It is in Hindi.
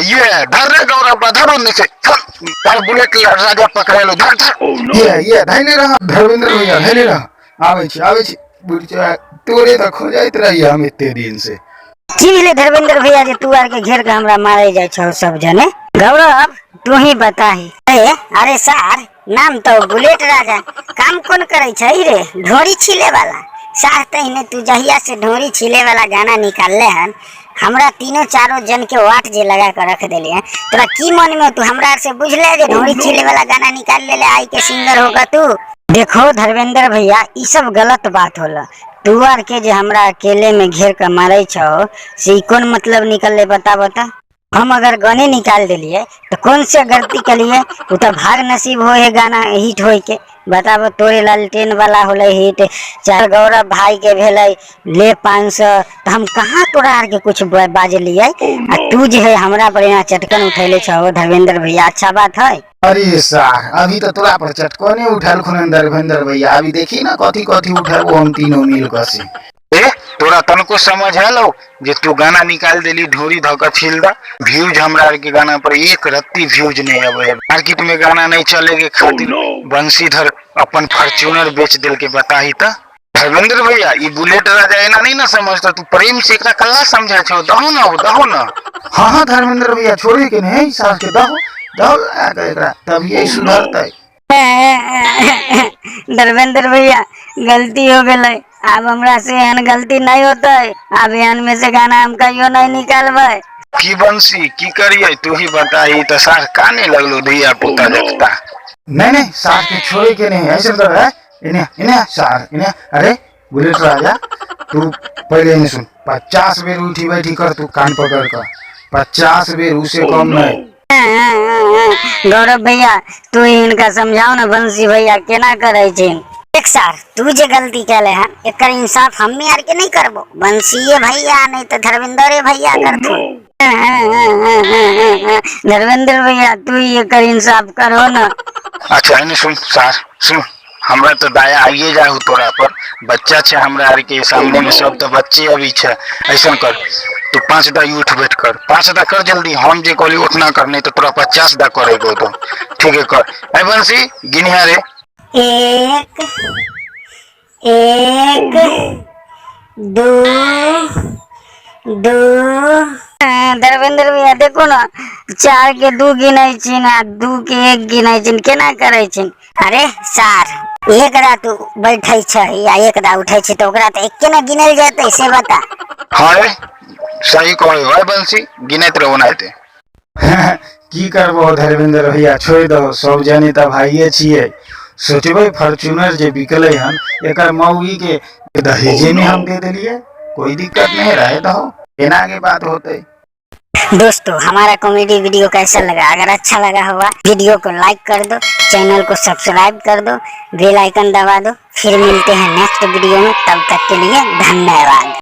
ये धर रे गौरव धर उन्हें से तार बुलेट राजा पकड़े लो धर धर ये धैले रहा धर्मेंद्र भैया धैले रहा आवे छी बुढ़चा तोरे त खो जाइत रही हम इतने दिन से की भेले धर्मेंद्र भैया जे तू आर के घेर के हमरा मारे जाय छ सब जने। गौरव तू ही बताही। अरे सार नाम तो बुलेट राजा काम कौन करे छै रे ढोरी छिले वाला। सार तहिने तू जहिया से ढोरी छिले वाला गाना निकालले हन हमरा तीनों चारों जन के वाट जे लगा कर रख देले हैं। तोरा की मन में तू हमरा से बुझले जे ढोरी छिले वाला गाना निकाल ले आई के सिंगर होगा तू। देखो धर्मेंद्र भैया ई सब गलत बात होला। तू आर के जे हमरा अकेले में घेर कर मारे छो से कौन मतलब निकल बता बता। हम अगर गाने निकाल दिलिए तो कौन से गलती के लिए वो तो भाग नसीब हो है गाना हिट हो के बताब। तोरे लालटेन वाला होले हिट चाहे गौरव भाई के भेले ले 500 तो हम कहाँ तोरा आर के कुछ बाजलिए। तू जे है हमरा पर यहाँ चटकन उठैले छो धर्मेंद्र भैया अच्छा बात है। अरे सार अभी तो तोरा पर चटकने उठाल खुन धर्मेंद्र भैया अभी देखी ना कथी कथी उठाबो हम तीनों मिल कसी। तोरा तनको समझ आलो जे तू गाना निकाल देली ढोरी धक छिल दा व्यूज हमरा के गाना पर एक रत्ती व्यूज नहीं आवे। मार्केट में गाना नहीं चले के खातिर बंसीधर अपन फॉर्च्यूनर बेच दिल के बताही त। धर्मेंद्र भैया ई बुलेट राजा एना नहीं ना समझता तू प्रेम से एकरा कल्ला समझा छो दहो ना। हां धर्मेंद्र भैया छोड़े के नहीं सास के दहो एकरा तब ये सुधरतै। धर्मेंद्र भैया गलती हो गई अब हमरा से एहन गलती नहीं होता है। अब एहन में से गाना हम कहियो नहीं निकालबे। की बंसी की करिए तू ही बताई तो सार काने लगलो धिया पुता देखता। नहीं सार के छोड़े के नहीं ऐसे तो है इन्हें सार इन्हें। अरे बुलेट राजा तू पहले नहीं सुन 50 बेर उठी बैठी कर तू कान पकड़ कर 50 बेर उसे कम नहीं। गौरव भैया तू इनका समझाओ ना बंसी भैया केना करे छिन। एक सार तू जे गलती कैले हन एकर इंसाफ हम यार के नहीं करबो बंसीए भैया नहीं तो धर्मेंद्र भैया करथु। धर्मेंद्र भैया तू ये कर इंसाफ करो ना। अच्छा इन्हें सुन सार सुन हमरा तो दया आइए जाहु तोरा पर बच्चा छे हमरा आर के सामने में सब तो बच्चे अभी छे। ऐसा कर तू 5 दा उठ बैठ कर 5 दा कर जल्दी हम जे कहली उठना कर नहीं तो तोरा 50 दा करेगो तो ठीक है कर। ए बंसी गिनिया रे 1 2 धर्मेंद्र भैया देखो ना 4 के 2 गिनाई छिन आ 2 के 1 गिनाई छिन केना करे छिन। अरे सार एक दा तू बैठे छ या एक दा उठे छ तो ओकरा त एक ना गिनल जाते से बता। हां रे सही कहै भाई बंसी गिनत रहो ना ते। की करबो धर्मेंद्र भैया छोड़ दो सब जने त भाईए छिए। सोचबे फॉर्च्यूनर जे बिकले हन एकर मौगी के दहेजे में हम दे देलिए कोई दिक्कत नहीं रहे दहो केना आगे बात होते। दोस्तों हमारा कॉमेडी वीडियो कैसा लगा अगर अच्छा लगा हुआ वीडियो को लाइक कर दो चैनल को सब्सक्राइब कर दो बेल आइकन दबा दो। फिर मिलते हैं नेक्स्ट वीडियो में तब तक के लिए धन्यवाद।